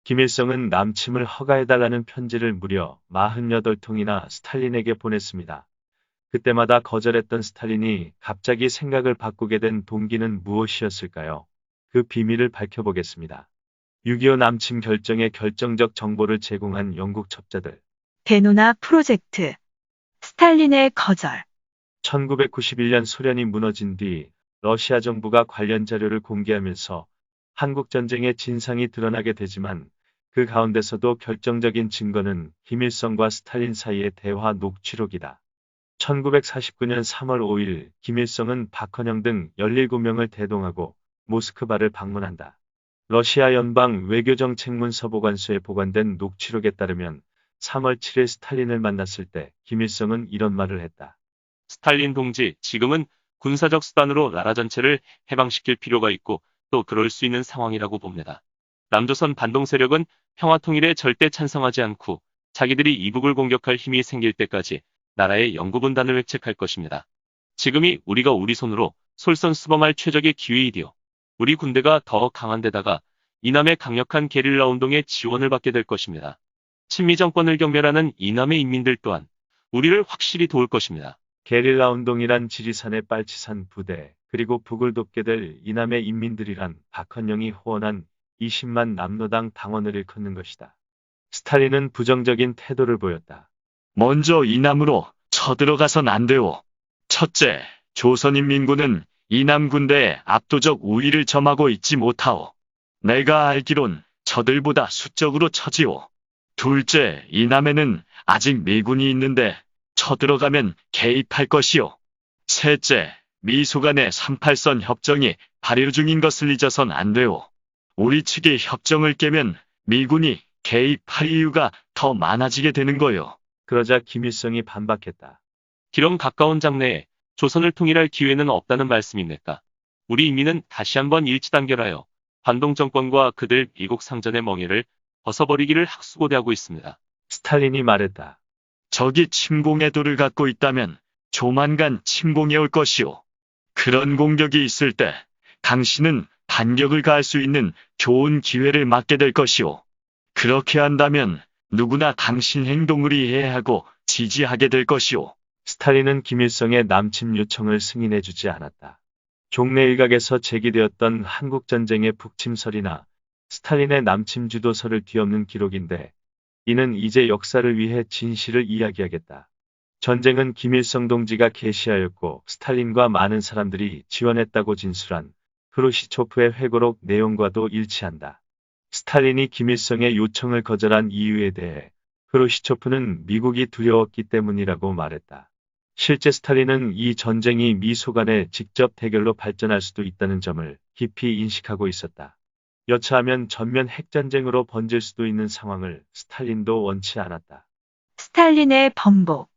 김일성은 남침을 허가해달라는 편지를 무려 48통이나 스탈린에게 보냈습니다. 그때마다 거절했던 스탈린이 갑자기 생각을 바꾸게 된 동기는 무엇이었을까요? 그 비밀을 밝혀보겠습니다. 6.25 남침 결정의 결정적 정보를 제공한 영국 첩자들. 베누나 프로젝트. 스탈린의 거절. 1991년 소련이 무너진 뒤 러시아 정부가 관련 자료를 공개하면서 한국 전쟁의 진상이 드러나게 되지만 그 가운데서도 결정적인 증거는 김일성과 스탈린 사이의 대화 녹취록이다. 1949년 3월 5일 김일성은 박헌영 등 17명을 대동하고 모스크바를 방문한다. 러시아 연방 외교정책문서 보관소에 보관된 녹취록에 따르면 3월 7일 스탈린을 만났을 때 김일성은 이런 말을 했다. 스탈린 동지, 지금은 군사적 수단으로 나라 전체를 해방시킬 필요가 있고 또 그럴 수 있는 상황이라고 봅니다. 남조선 반동 세력은 평화 통일에 절대 찬성하지 않고 자기들이 이북을 공격할 힘이 생길 때까지 나라의 영구분단을 획책할 것입니다. 지금이 우리가 우리 손으로 솔선수범할 최적의 기회이디요. 우리 군대가 더 강한 데다가 이남의 강력한 게릴라 운동에 지원을 받게 될 것입니다. 친미 정권을 경멸하는 이남의 인민들 또한 우리를 확실히 도울 것입니다. 게릴라 운동이란 지리산의 빨치산 부대, 그리고 북을 돕게 될 이남의 인민들이란 박헌영이 후원한 20만 남로당 당원을 일컫는 것이다. 스탈린은 부정적인 태도를 보였다. 먼저 이남으로 쳐들어가선 안 돼오. 첫째, 조선인민군은 이남 군대에 압도적 우위를 점하고 있지 못하오. 내가 알기론 저들보다 수적으로 처지오. 둘째, 이남에는 아직 미군이 있는데 쳐들어가면 개입할 것이오. 셋째, 미소 간의 38선 협정이 발효 중인 것을 잊어선 안 돼오. 우리 측이 협정을 깨면 미군이 개입할 이유가 더 많아지게 되는 거요. 그러자 김일성이 반박했다. 기럼 가까운 장래에 조선을 통일할 기회는 없다는 말씀입니까? 우리 인민은 다시 한번 일치단결하여 반동 정권과 그들 미국 상전의 멍에를 벗어버리기를 학수고대하고 있습니다. 스탈린이 말했다. 적이 침공의도를 갖고 있다면 조만간 침공해 올 것이오. 그런 공격이 있을 때 당신은 반격을 가할 수 있는 좋은 기회를 맞게 될 것이오. 그렇게 한다면 누구나 당신 행동을 이해하고 지지하게 될 것이오. 스탈린은 김일성의 남침 요청을 승인해주지 않았다. 종래 일각에서 제기되었던 한국전쟁의 북침설이나 스탈린의 남침 주도서를 뒤엎는 기록인데 이는 이제 역사를 위해 진실을 이야기하겠다. 전쟁은 김일성 동지가 개시하였고 스탈린과 많은 사람들이 지원했다고 진술한 크루시초프의 회고록 내용과도 일치한다. 스탈린이 김일성의 요청을 거절한 이유에 대해 크루시초프는 미국이 두려웠기 때문이라고 말했다. 실제 스탈린은 이 전쟁이 미소 간의 직접 대결로 발전할 수도 있다는 점을 깊이 인식하고 있었다. 여차하면 전면 핵전쟁으로 번질 수도 있는 상황을 스탈린도 원치 않았다. 스탈린의 번복.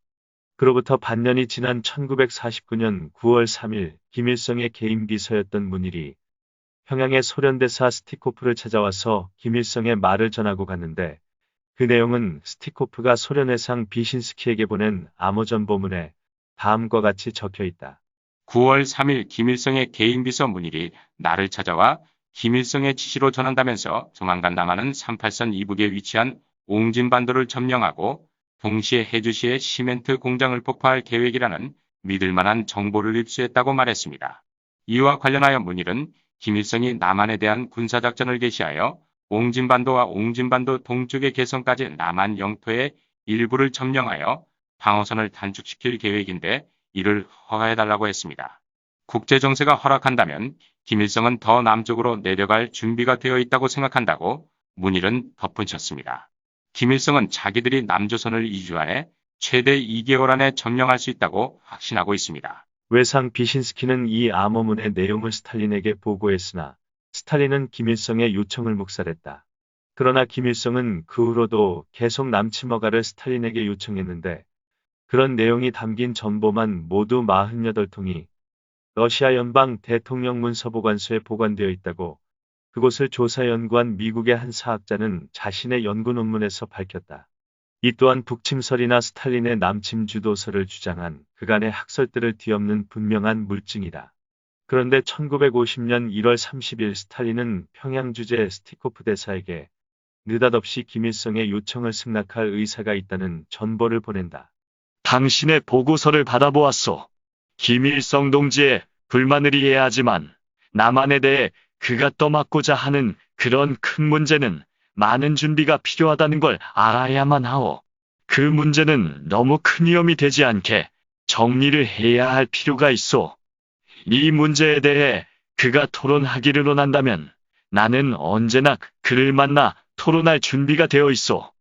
그로부터 반년이 지난 1949년 9월 3일 김일성의 개인 비서였던 문일이 평양의 소련 대사 스티코프를 찾아와서 김일성의 말을 전하고 갔는데 그 내용은 스티코프가 소련 외상 비신스키에게 보낸 암호전보문에 다음과 같이 적혀 있다. 9월 3일 김일성의 개인 비서 문일이 나를 찾아와 김일성의 지시로 전한다면서 조만간 남한은 38선 이북에 위치한 옹진반도를 점령하고 동시에 해주시에 시멘트 공장을 폭파할 계획이라는 믿을만한 정보를 입수했다고 말했습니다. 이와 관련하여 문일은 김일성이 남한에 대한 군사작전을 개시하여 옹진반도와 옹진반도 동쪽의 개성까지 남한 영토의 일부를 점령하여 방어선을 단축시킬 계획인데 이를 허가해달라고 했습니다. 국제정세가 허락한다면 김일성은 더 남쪽으로 내려갈 준비가 되어 있다고 생각한다고 문일은 덧붙였습니다. 김일성은 자기들이 남조선을 2주 안에 최대 2개월 안에 점령할 수 있다고 확신하고 있습니다. 외상 비신스키는 이 암호문의 내용을 스탈린에게 보고했으나 스탈린은 김일성의 요청을 묵살했다. 그러나 김일성은 그 후로도 계속 남침 허가를 스탈린에게 요청했는데 그런 내용이 담긴 전보만 모두 48통이 러시아 연방 대통령 문서보관소에 보관되어 있다고 그곳을 조사 연구한 미국의 한 사학자는 자신의 연구 논문에서 밝혔다. 이 또한 북침설이나 스탈린의 남침 주도서를 주장한 그간의 학설들을 뒤엎는 분명한 물증이다. 그런데 1950년 1월 30일 스탈린은 평양 주재 스티코프 대사에게 느닷없이 김일성의 요청을 승낙할 의사가 있다는 전보를 보낸다. 당신의 보고서를 받아보았소. 김일성 동지의 불만을 이해하지만 남한에 대해 그가 떠맡고자 하는 그런 큰 문제는 많은 준비가 필요하다는 걸 알아야만 하오. 그 문제는 너무 큰 위험이 되지 않게 정리를 해야 할 필요가 있어. 이 문제에 대해 그가 토론하기를 원한다면 나는 언제나 그를 만나 토론할 준비가 되어 있어.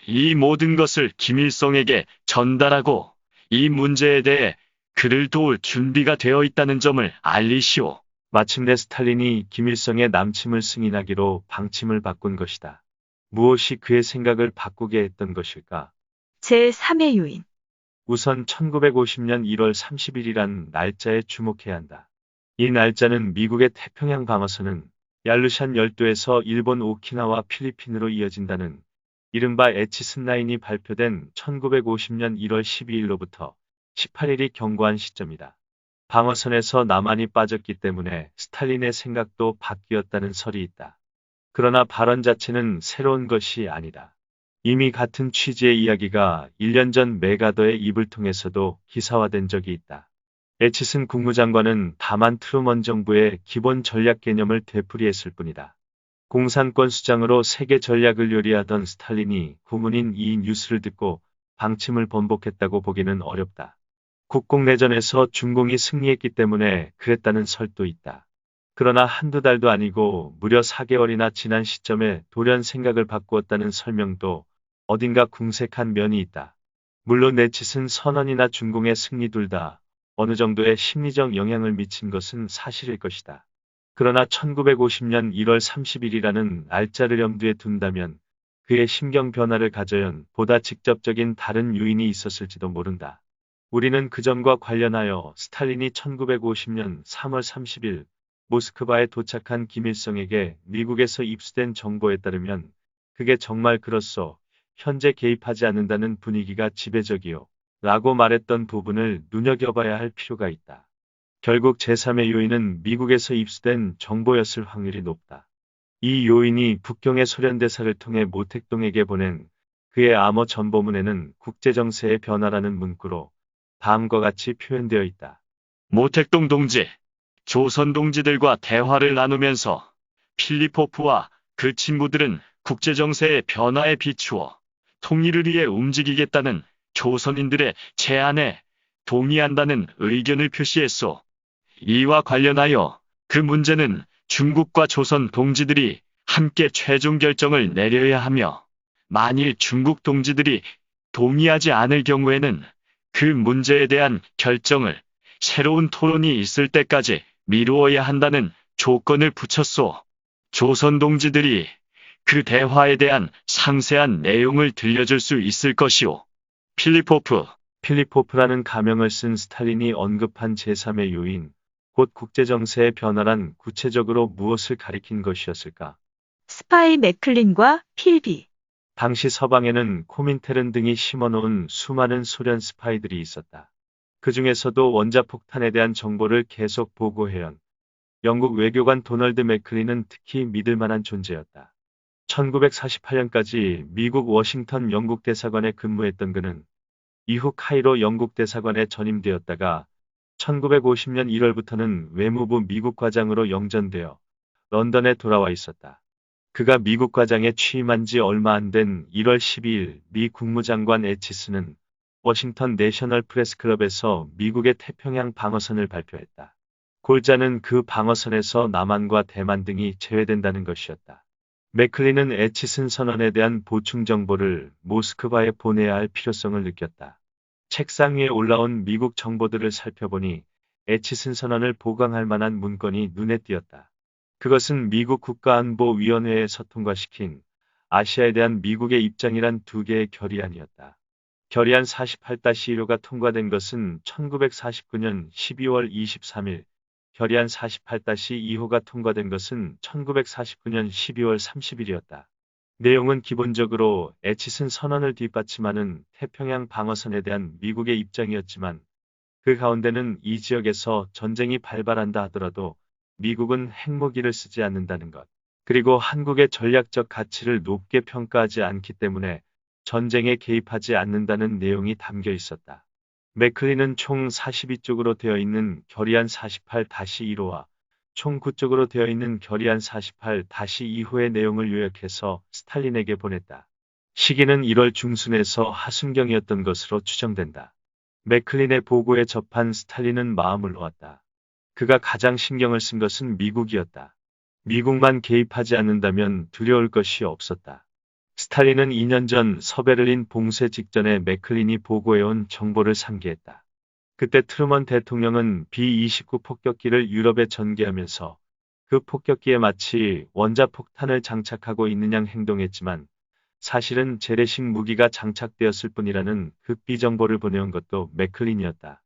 이 모든 것을 김일성에게 전달하고 이 문제에 대해 그를 도울 준비가 되어 있다는 점을 알리시오. 마침내 스탈린이 김일성의 남침을 승인하기로 방침을 바꾼 것이다. 무엇이 그의 생각을 바꾸게 했던 것일까? 제3의 요인. 우선 1950년 1월 30일이란 날짜에 주목해야 한다. 이 날짜는 미국의 태평양 방어선은 얄루샨 열도에서 일본 오키나와 필리핀으로 이어진다는 이른바 에치슨 라인이 발표된 1950년 1월 12일로부터 18일이 경고한 시점이다. 방어선에서 남한이 빠졌기 때문에 스탈린의 생각도 바뀌었다는 설이 있다. 그러나 발언 자체는 새로운 것이 아니다. 이미 같은 취지의 이야기가 1년 전 메가더의 입을 통해서도 기사화된 적이 있다. 에치슨 국무장관은 다만 트루먼 정부의 기본 전략 개념을 되풀이했을 뿐이다. 공산권 수장으로 세계 전략을 요리하던 스탈린이 고문인 이 뉴스를 듣고 방침을 번복했다고 보기는 어렵다. 국공내전에서 중공이 승리했기 때문에 그랬다는 설도 있다. 그러나 한두 달도 아니고 무려 4개월이나 지난 시점에 돌연 생각을 바꾸었다는 설명도 어딘가 궁색한 면이 있다. 물론 에치슨 선언이나 중공의 승리 둘 다 어느 정도의 심리적 영향을 미친 것은 사실일 것이다. 그러나 1950년 1월 30일이라는 날짜를 염두에 둔다면 그의 심경 변화를 가져연 보다 직접적인 다른 요인이 있었을지도 모른다. 우리는 그 점과 관련하여 스탈린이 1950년 3월 30일 모스크바에 도착한 김일성에게 미국에서 입수된 정보에 따르면 그게 정말 그렇소. 현재 개입하지 않는다는 분위기가 지배적이요. 라고 말했던 부분을 눈여겨봐야 할 필요가 있다. 결국 제3의 요인은 미국에서 입수된 정보였을 확률이 높다. 이 요인이 북경의 소련대사를 통해 모택동에게 보낸 그의 암호 전보문에는 국제정세의 변화라는 문구로 다음과 같이 표현되어 있다. 모택동 동지, 조선 동지들과 대화를 나누면서 필리포프와 그 친구들은 국제정세의 변화에 비추어 통일을 위해 움직이겠다는 조선인들의 제안에 동의한다는 의견을 표시했소. 이와 관련하여 그 문제는 중국과 조선 동지들이 함께 최종 결정을 내려야 하며 만일 중국 동지들이 동의하지 않을 경우에는 그 문제에 대한 결정을 새로운 토론이 있을 때까지 미루어야 한다는 조건을 붙였소. 조선 동지들이 그 대화에 대한 상세한 내용을 들려줄 수 있을 것이오. 필리포프라는 가명을 쓴 스탈린이 언급한 제3의 요인, 곧 국제정세의 변화란 구체적으로 무엇을 가리킨 것이었을까? 스파이 맥클린과 필비. 당시 서방에는 코민테른 등이 심어놓은 수많은 소련 스파이들이 있었다. 그 중에서도 원자폭탄에 대한 정보를 계속 보고해온 영국 외교관 도널드 맥클린은 특히 믿을 만한 존재였다. 1948년까지 미국 워싱턴 영국 대사관에 근무했던 그는 이후 카이로 영국 대사관에 전임되었다가 1950년 1월부터는 외무부 미국 과장으로 영전되어 런던에 돌아와 있었다. 그가 미국 과장에 취임한 지 얼마 안 된 1월 12일 미 국무장관 에치스는 워싱턴 내셔널 프레스클럽에서 미국의 태평양 방어선을 발표했다. 골자는 그 방어선에서 남한과 대만 등이 제외된다는 것이었다. 맥클린은 에치슨 선언에 대한 보충 정보를 모스크바에 보내야 할 필요성을 느꼈다. 책상 위에 올라온 미국 정보들을 살펴보니 에치슨 선언을 보강할 만한 문건이 눈에 띄었다. 그것은 미국 국가안보위원회에서 통과시킨 아시아에 대한 미국의 입장이란 두 개의 결의안이었다. 결의안 48-1호가 통과된 것은 1949년 12월 23일, 결의안 48-2호가 통과된 것은 1949년 12월 30일이었다. 내용은 기본적으로 에치슨 선언을 뒷받침하는 태평양 방어선에 대한 미국의 입장이었지만 그 가운데는 이 지역에서 전쟁이 발발한다 하더라도 미국은 핵무기를 쓰지 않는다는 것. 그리고 한국의 전략적 가치를 높게 평가하지 않기 때문에 전쟁에 개입하지 않는다는 내용이 담겨 있었다. 맥클린은 총 42쪽으로 되어 있는 결의안 48-1호와 총 9쪽으로 되어 있는 결의안 48-2호의 내용을 요약해서 스탈린에게 보냈다. 시기는 1월 중순에서 하순경이었던 것으로 추정된다. 맥클린의 보고에 접한 스탈린은 마음을 놓았다. 그가 가장 신경을 쓴 것은 미국이었다. 미국만 개입하지 않는다면 두려울 것이 없었다. 스탈린은 2년 전 서베를린 봉쇄 직전에 맥클린이 보고해온 정보를 상기했다. 그때 트루먼 대통령은 B-29 폭격기를 유럽에 전개하면서 그 폭격기에 마치 원자폭탄을 장착하고 있는 양 행동했지만 사실은 재래식 무기가 장착되었을 뿐이라는 극비 정보를 보내온 것도 맥클린이었다.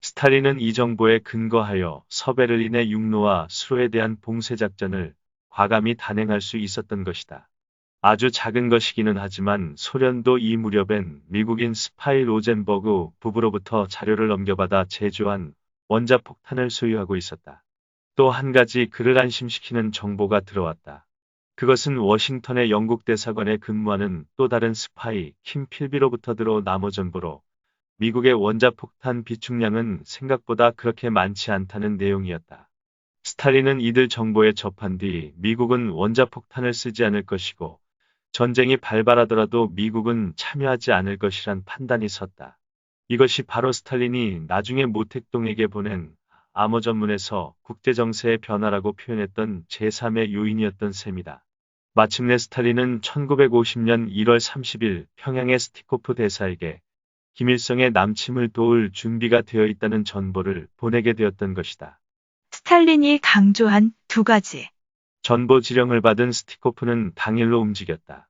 스탈린은 이 정보에 근거하여 서베를린의 육로와 수로에 대한 봉쇄 작전을 과감히 단행할 수 있었던 것이다. 아주 작은 것이기는 하지만 소련도 이 무렵엔 미국인 스파이 로젠버그 부부로부터 자료를 넘겨받아 제조한 원자폭탄을 소유하고 있었다. 또 한 가지 그를 안심시키는 정보가 들어왔다. 그것은 워싱턴의 영국 대사관에 근무하는 또 다른 스파이 킴 필비로부터 들어온 암호 정보로 미국의 원자폭탄 비축량은 생각보다 그렇게 많지 않다는 내용이었다. 스탈린은 이들 정보에 접한 뒤 미국은 원자폭탄을 쓰지 않을 것이고 전쟁이 발발하더라도 미국은 참여하지 않을 것이란 판단이 섰다. 이것이 바로 스탈린이 나중에 모택동에게 보낸 암호 전문에서 국제정세의 변화라고 표현했던 제3의 요인이었던 셈이다. 마침내 스탈린은 1950년 1월 30일 평양의 스티코프 대사에게 김일성의 남침을 도울 준비가 되어 있다는 전보를 보내게 되었던 것이다. 스탈린이 강조한 두 가지. 전보 지령을 받은 스티코프는 당일로 움직였다.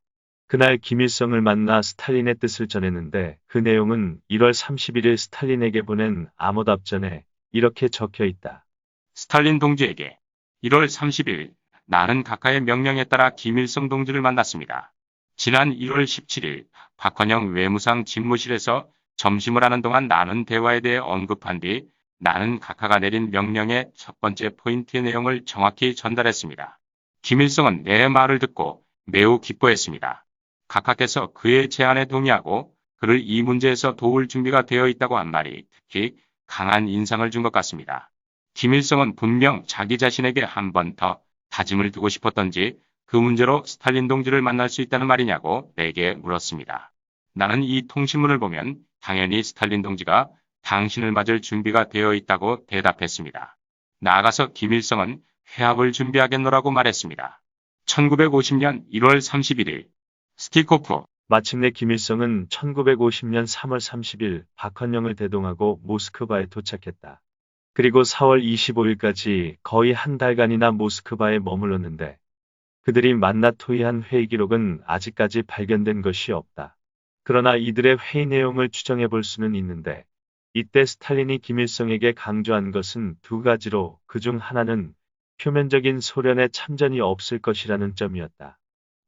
그날 김일성을 만나 스탈린의 뜻을 전했는데 그 내용은 1월 31일 스탈린에게 보낸 암호 답전에 이렇게 적혀 있다. 스탈린 동지에게 1월 30일 나는 각하의 명령에 따라 김일성 동지를 만났습니다. 지난 1월 17일 박헌영 외무상 집무실에서 점심을 하는 동안 나눈 대화에 대해 언급한 뒤 나는 각하가 내린 명령의 첫 번째 포인트의 내용을 정확히 전달했습니다. 김일성은 내 말을 듣고 매우 기뻐했습니다. 각하께서 그의 제안에 동의하고 그를 이 문제에서 도울 준비가 되어 있다고 한 말이 특히 강한 인상을 준 것 같습니다. 김일성은 분명 자기 자신에게 한 번 더 다짐을 두고 싶었던지 그 문제로 스탈린 동지를 만날 수 있다는 말이냐고 내게 물었습니다. 나는 이 통신문을 보면 당연히 스탈린 동지가 당신을 맞을 준비가 되어 있다고 대답했습니다. 나아가서 김일성은 회합을 준비하겠노라고 말했습니다. 1950년 1월 31일 스티코프 마침내 김일성은 1950년 3월 30일 박헌영을 대동하고 모스크바에 도착했다. 그리고 4월 25일까지 거의 한 달간이나 모스크바에 머물렀는데 그들이 만나 토의한 회의 기록은 아직까지 발견된 것이 없다. 그러나 이들의 회의 내용을 추정해 볼 수는 있는데 이때 스탈린이 김일성에게 강조한 것은 두 가지로 그중 하나는 표면적인 소련의 참전이 없을 것이라는 점이었다.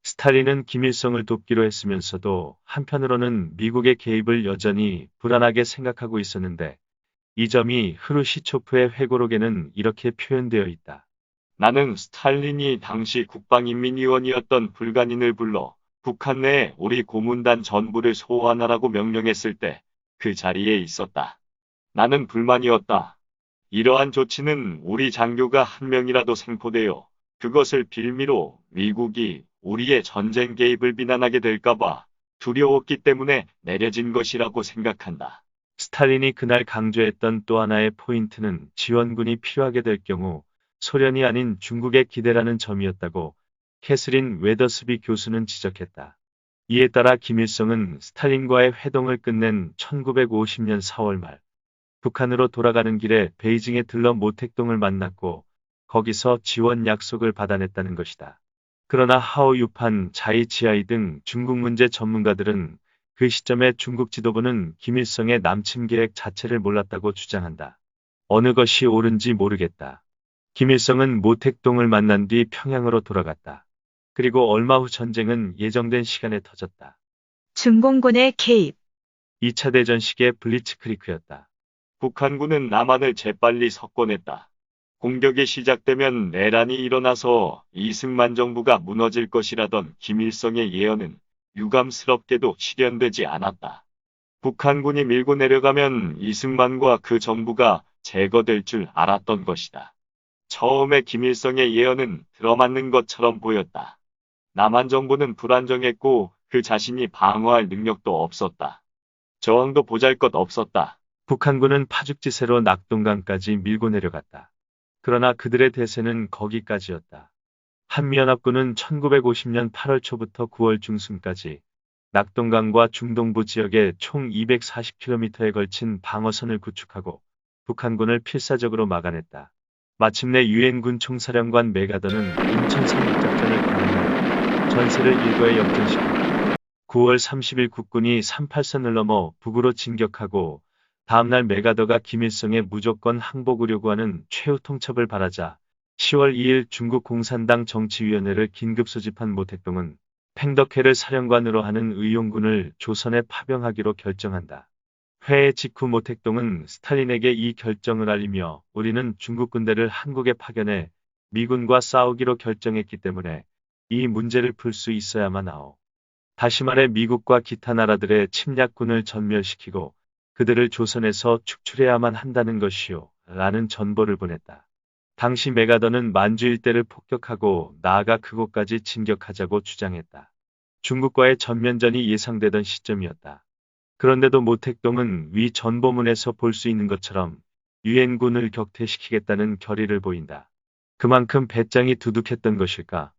스탈린은 김일성을 돕기로 했으면서도 한편으로는 미국의 개입을 여전히 불안하게 생각하고 있었는데 이 점이 흐루시초프의 회고록에는 이렇게 표현되어 있다. 나는 스탈린이 당시 국방인민위원이었던 불간인을 불러 북한 내에 우리 고문단 전부를 소환하라고 명령했을 때 그 자리에 있었다. 나는 불만이었다. 이러한 조치는 우리 장교가 한 명이라도 생포되어 그것을 빌미로 미국이 우리의 전쟁 개입을 비난하게 될까봐 두려웠기 때문에 내려진 것이라고 생각한다. 스탈린이 그날 강조했던 또 하나의 포인트는 지원군이 필요하게 될 경우 소련이 아닌 중국에 기대라는 점이었다고 캐스린 웨더스비 교수는 지적했다. 이에 따라 김일성은 스탈린과의 회동을 끝낸 1950년 4월 말 북한으로 돌아가는 길에 베이징에 들러 모택동을 만났고 거기서 지원 약속을 받아냈다는 것이다. 그러나 하오 유판, 자이 지아이 등 중국 문제 전문가들은 그 시점에 중국 지도부는 김일성의 남침 계획 자체를 몰랐다고 주장한다. 어느 것이 옳은지 모르겠다. 김일성은 모택동을 만난 뒤 평양으로 돌아갔다. 그리고 얼마 후 전쟁은 예정된 시간에 터졌다. 중공군의 개입. 2차 대전 시기의 블리츠크리크였다. 북한군은 남한을 재빨리 석권했다. 공격이 시작되면 내란이 일어나서 이승만 정부가 무너질 것이라던 김일성의 예언은 유감스럽게도 실현되지 않았다. 북한군이 밀고 내려가면 이승만과 그 정부가 제거될 줄 알았던 것이다. 처음에 김일성의 예언은 들어맞는 것처럼 보였다. 남한 정부는 불안정했고 그 자신이 방어할 능력도 없었다. 저항도 보잘것없었다. 북한군은 파죽지세로 낙동강까지 밀고 내려갔다. 그러나 그들의 대세는 거기까지였다. 한미연합군은 1950년 8월 초부터 9월 중순까지 낙동강과 중동부 지역에 총 240km에 걸친 방어선을 구축하고 북한군을 필사적으로 막아냈다. 마침내 유엔군 총사령관 메가더는 인천 상륙작전을 강행하여 전세를 일거에 역전시켰다. 9월 30일 국군이 38선을 넘어 북으로 진격하고 다음날 메가더가 김일성의 무조건 항복을 요구하는 최후 통첩을 바라자 10월 2일 중국 공산당 정치위원회를 긴급 소집한 모택동은 팽덕회를 사령관으로 하는 의용군을 조선에 파병하기로 결정한다. 회의 직후 모택동은 스탈린에게 이 결정을 알리며 우리는 중국 군대를 한국에 파견해 미군과 싸우기로 결정했기 때문에 이 문제를 풀 수 있어야만 하오. 다시 말해 미국과 기타 나라들의 침략군을 전멸시키고 그들을 조선에서 축출해야만 한다는 것이오. 라는 전보를 보냈다. 당시 메가더는 만주 일대를 폭격하고 나아가 그곳까지 진격하자고 주장했다. 중국과의 전면전이 예상되던 시점이었다. 그런데도 모택동은 위 전보문에서 볼 수 있는 것처럼 유엔군을 격퇴시키겠다는 결의를 보인다. 그만큼 배짱이 두둑했던 것일까?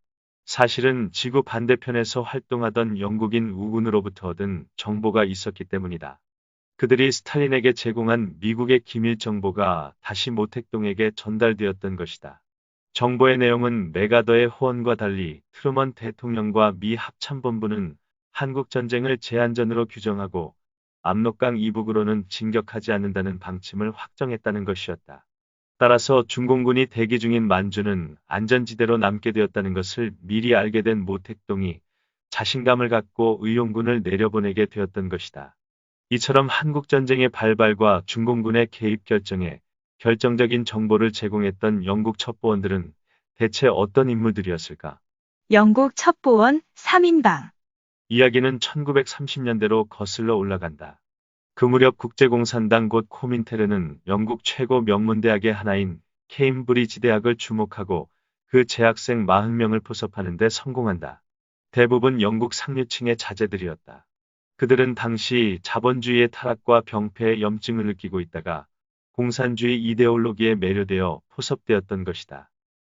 사실은 지구 반대편에서 활동하던 영국인 우군으로부터 얻은 정보가 있었기 때문이다. 그들이 스탈린에게 제공한 미국의 기밀 정보가 다시 모택동에게 전달되었던 것이다. 정보의 내용은 메가더의 호언과 달리 트루먼 대통령과 미 합참본부는 한국 전쟁을 제한전으로 규정하고 압록강 이북으로는 진격하지 않는다는 방침을 확정했다는 것이었다. 따라서 중공군이 대기 중인 만주는 안전지대로 남게 되었다는 것을 미리 알게 된 모택동이 자신감을 갖고 의용군을 내려보내게 되었던 것이다. 이처럼 한국전쟁의 발발과 중공군의 개입 결정에 결정적인 정보를 제공했던 영국 첩보원들은 대체 어떤 인물들이었을까? 영국 첩보원 3인방. 이야기는 1930년대로 거슬러 올라간다. 그 무렵 국제공산당 곧 코민테르는 영국 최고 명문대학의 하나인 케임브리지 대학을 주목하고 그 재학생 40명을 포섭하는 데 성공한다. 대부분 영국 상류층의 자제들이었다. 그들은 당시 자본주의의 타락과 병폐의 염증을 느끼고 있다가 공산주의 이데올로기에 매료되어 포섭되었던 것이다.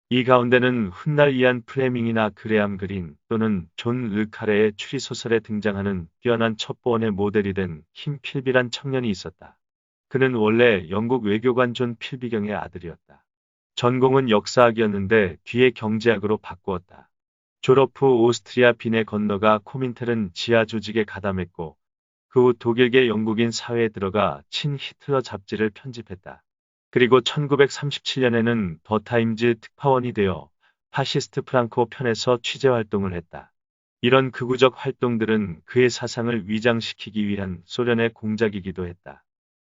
이 가운데는 훗날 이안 플레밍이나 그레암 그린 또는 존 르카레의 추리소설에 등장하는 뛰어난 첩보원의 모델이 된 킴 필비란 청년이 있었다. 그는 원래 영국 외교관 존 필비경의 아들이었다. 전공은 역사학이었는데 뒤에 경제학으로 바꾸었다. 졸업 후 오스트리아 빈에 건너가 코민텔은 지하 조직에 가담했고 그 후 독일계 영국인 사회에 들어가 친 히틀러 잡지를 편집했다. 그리고 1937년에는 더 타임즈 특파원이 되어 파시스트 프랑코 편에서 취재 활동을 했다. 이런 극우적 활동들은 그의 사상을 위장시키기 위한 소련의 공작이기도 했다.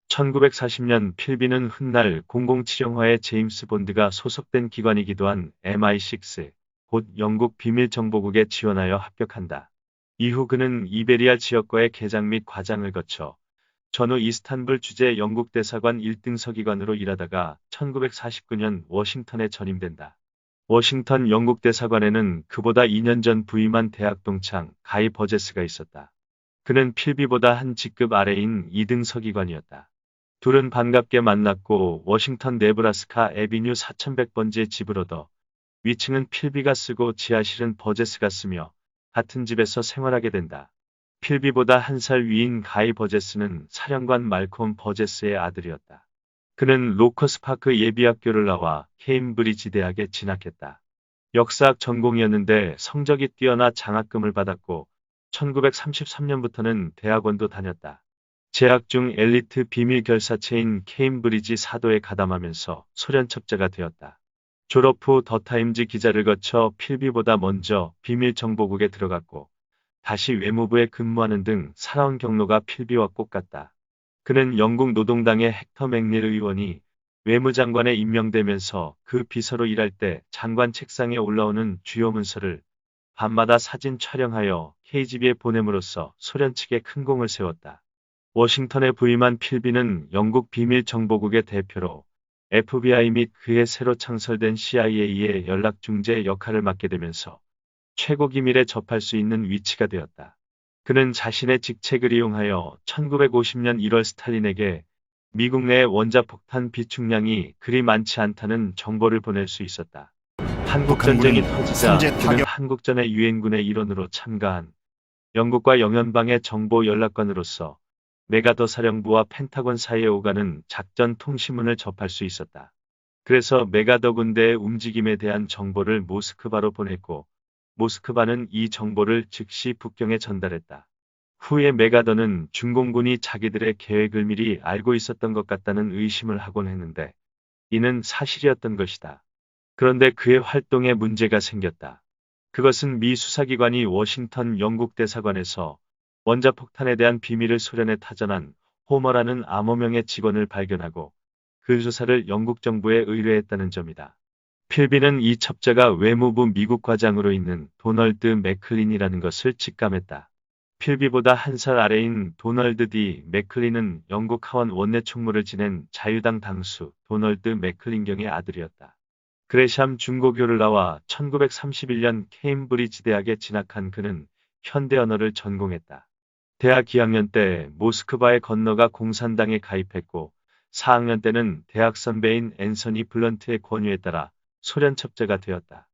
1940년 필비는 훗날 007 영화의 제임스 본드가 소속된 기관이기도 한 MI6, 곧 영국 비밀정보국에 지원하여 합격한다. 이후 그는 이베리아 지역과의 개장 및 과장을 거쳐 전후 이스탄불 주재 영국 대사관 1등 서기관으로 일하다가 1949년 워싱턴에 전임된다. 워싱턴 영국 대사관에는 그보다 2년 전 부임한 대학 동창 가이 버제스가 있었다. 그는 필비보다 한 직급 아래인 2등 서기관이었다. 둘은 반갑게 만났고 워싱턴 네브라스카 애비뉴 4100번지의 집을 얻어 위층은 필비가 쓰고 지하실은 버제스가 쓰며 같은 집에서 생활하게 된다. 필비보다 한 살 위인 가이 버제스는 사령관 말콤 버제스의 아들이었다. 그는 로커스파크 예비학교를 나와 케임브리지 대학에 진학했다. 역사학 전공이었는데 성적이 뛰어나 장학금을 받았고 1933년부터는 대학원도 다녔다. 재학 중 엘리트 비밀 결사체인 케임브리지 사도에 가담하면서 소련 첩자가 되었다. 졸업 후 더타임즈 기자를 거쳐 필비보다 먼저 비밀정보국에 들어갔고 다시 외무부에 근무하는 등 살아온 경로가 필비와 똑같다. 그는 영국 노동당의 헥터 맥닐 의원이 외무장관에 임명되면서 그 비서로 일할 때 장관 책상에 올라오는 주요 문서를 밤마다 사진 촬영하여 KGB에 보냄으로써 소련 측에 큰 공을 세웠다. 워싱턴에 부임한 필비는 영국 비밀정보국의 대표로 FBI 및 그의 새로 창설된 CIA의 연락중재 역할을 맡게 되면서 최고 기밀에 접할 수 있는 위치가 되었다. 그는 자신의 직책을 이용하여 1950년 1월 스탈린에게 미국 내 원자폭탄 비축량이 그리 많지 않다는 정보를 보낼 수 있었다. 한국전쟁이 북한군은 터지자 선제 그는 타격 한국전의 유엔군의 일원으로 참가한 영국과 영연방의 정보 연락관으로서 메가더 사령부와 펜타곤 사이에 오가는 작전 통신문을 접할 수 있었다. 그래서 메가더 군대의 움직임에 대한 정보를 모스크바로 보냈고 모스크바는 이 정보를 즉시 북경에 전달했다. 후에 메가더는 중공군이 자기들의 계획을 미리 알고 있었던 것 같다는 의심을 하곤 했는데 이는 사실이었던 것이다. 그런데 그의 활동에 문제가 생겼다. 그것은 미 수사기관이 워싱턴 영국 대사관에서 원자폭탄에 대한 비밀을 소련에 타전한 호머라는 암호명의 직원을 발견하고 그 조사를 영국 정부에 의뢰했다는 점이다. 필비는 이 첩자가 외무부 미국 과장으로 있는 도널드 맥클린이라는 것을 직감했다. 필비보다 한 살 아래인 도널드 D. 맥클린은 영국 하원 원내 총무를 지낸 자유당 당수 도널드 맥클린경의 아들이었다. 그레샴 중고교를 나와 1931년 케임브리지 대학에 진학한 그는 현대 언어를 전공했다. 대학 2학년 때 모스크바에 건너가 공산당에 가입했고 4학년 때는 대학 선배인 앤서니 블런트의 권유에 따라 소련 첩자가 되었다.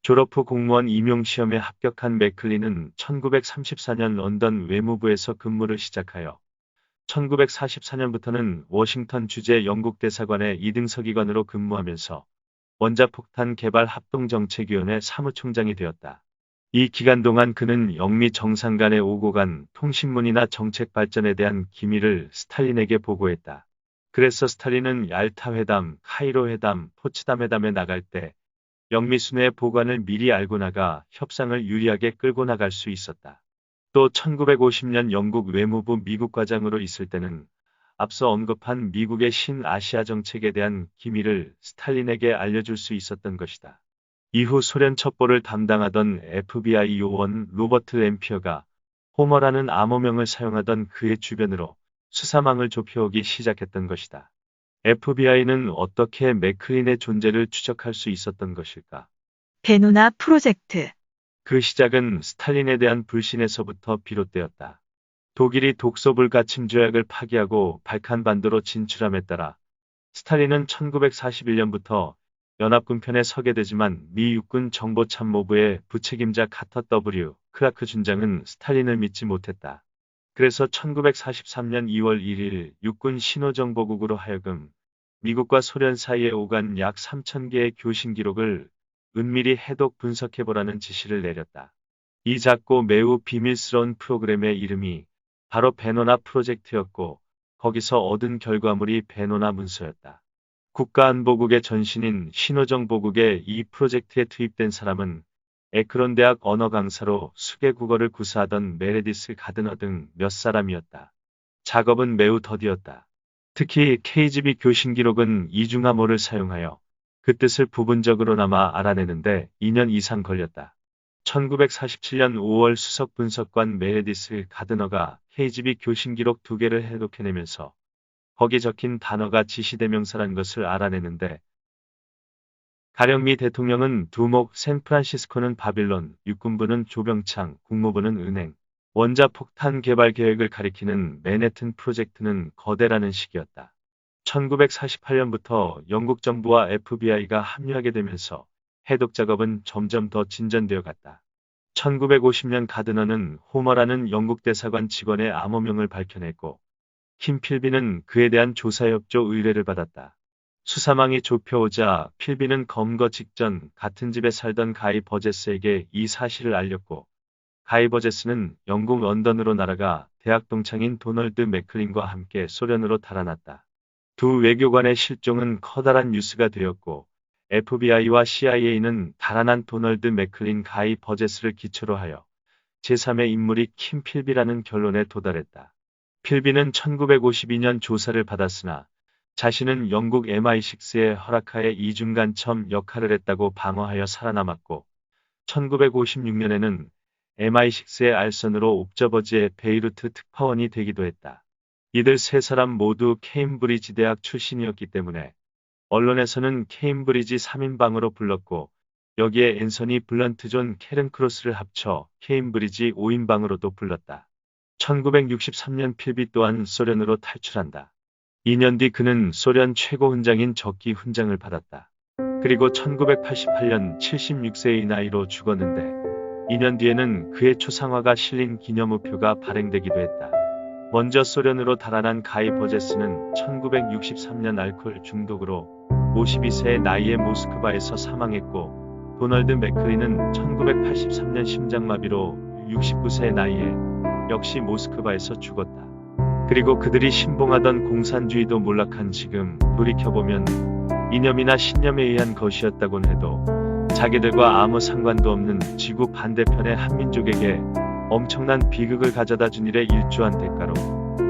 졸업 후 공무원 임용시험에 합격한 맥클린은 1934년 런던 외무부에서 근무를 시작하여 1944년부터는 워싱턴 주재 영국 대사관의 2등서기관으로 근무하면서 원자폭탄 개발 합동정책위원회 사무총장이 되었다. 이 기간 동안 그는 영미 정상 간의 오고 간 통신문이나 정책 발전에 대한 기밀을 스탈린에게 보고했다. 그래서 스탈린은 얄타 회담, 카이로 회담, 포츠담 회담에 나갈 때 영미순회의 보관을 미리 알고 나가 협상을 유리하게 끌고 나갈 수 있었다. 또 1950년 영국 외무부 미국 과장으로 있을 때는 앞서 언급한 미국의 신아시아 정책에 대한 기밀을 스탈린에게 알려줄 수 있었던 것이다. 이후 소련 첩보를 담당하던 FBI 요원 로버트 램피어가 호머라는 암호명을 사용하던 그의 주변으로 수사망을 좁혀오기 시작했던 것이다. FBI는 어떻게 맥클린의 존재를 추적할 수 있었던 것일까? 베누나 프로젝트. 그 시작은 스탈린에 대한 불신에서부터 비롯되었다. 독일이 독소 불가침 조약을 파기하고 발칸반도로 진출함에 따라 스탈린은 1941년부터 연합군 편에 서게 되지만 미 육군 정보참모부의 부책임자 카터 W. 크라크 준장은 스탈린을 믿지 못했다. 그래서 1943년 2월 1일 육군 신호정보국으로 하여금 미국과 소련 사이에 오간 약 3,000개의 교신 기록을 은밀히 해독 분석해보라는 지시를 내렸다. 이 작고 매우 비밀스러운 프로그램의 이름이 바로 베노나 프로젝트였고 거기서 얻은 결과물이 베노나 문서였다. 국가안보국의 전신인 신호정보국의 이 프로젝트에 투입된 사람은 에크론 대학 언어 강사로 수개 국어를 구사하던 메레디스 가드너 등 몇 사람이었다. 작업은 매우 더디었다. 특히 KGB 교신 기록은 이중암호를 사용하여 그 뜻을 부분적으로나마 알아내는데 2년 이상 걸렸다. 1947년 5월 수석 분석관 메레디스 가드너가 KGB 교신 기록 2개를 해독해내면서 거기 적힌 단어가 지시대명사란 것을 알아내는데 가령 미 대통령은 두목, 샌프란시스코는 바빌론, 육군부는 조병창, 국무부는 은행, 원자폭탄 개발 계획을 가리키는 맨해튼 프로젝트는 거대라는 식이었다. 1948년부터 영국 정부와 FBI가 합류하게 되면서 해독 작업은 점점 더 진전되어 갔다. 1950년 가드너는 호머라는 영국 대사관 직원의 암호명을 밝혀냈고 킴 필비는 그에 대한 조사협조 의뢰를 받았다. 수사망이 좁혀오자 필비는 검거 직전 같은 집에 살던 가이 버제스에게 이 사실을 알렸고 가이 버제스는 영국 런던으로 날아가 대학 동창인 도널드 맥클린과 함께 소련으로 달아났다. 두 외교관의 실종은 커다란 뉴스가 되었고 FBI와 CIA는 달아난 도널드 맥클린 가이 버제스를 기초로 하여 제3의 인물이 킴 필비라는 결론에 도달했다. 필비는 1952년 조사를 받았으나 자신은 영국 MI6의 허락하에 이중간첩 역할을 했다고 방어하여 살아남았고 1956년에는 MI6의 알선으로 옵저버지의 베이루트 특파원이 되기도 했다. 이들 세 사람 모두 케임브리지 대학 출신이었기 때문에 언론에서는 케임브리지 3인방으로 불렀고 여기에 앤서니 블런트 존 캐런 크로스를 합쳐 케임브리지 5인방으로도 불렀다. 1963년 필비 또한 소련으로 탈출한다. 2년 뒤 그는 소련 최고 훈장인 적기 훈장을 받았다. 그리고 1988년 76세의 나이로 죽었는데 2년 뒤에는 그의 초상화가 실린 기념우표가 발행되기도 했다. 먼저 소련으로 달아난 가이 버제스는 1963년 알코올 중독으로 52세의 나이에 모스크바에서 사망했고 도널드 맥클리는 1983년 심장마비로 69세의 나이에 역시 모스크바에서 죽었다. 그리고 그들이 신봉하던 공산주의도 몰락한 지금 돌이켜보면 이념이나 신념에 의한 것이었다곤 해도 자기들과 아무 상관도 없는 지구 반대편의 한민족에게 엄청난 비극을 가져다 준 일에 일조한 대가로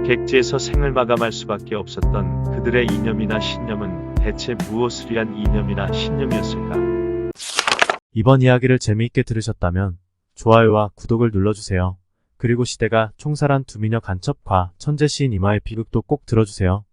객지에서 생을 마감할 수밖에 없었던 그들의 이념이나 신념은 대체 무엇을 위한 이념이나 신념이었을까? 이번 이야기를 재미있게 들으셨다면 좋아요와 구독을 눌러주세요. 그리고 시대가 총살한 두미녀 간첩과 천재 시인 이마의 비극도 꼭 들어주세요.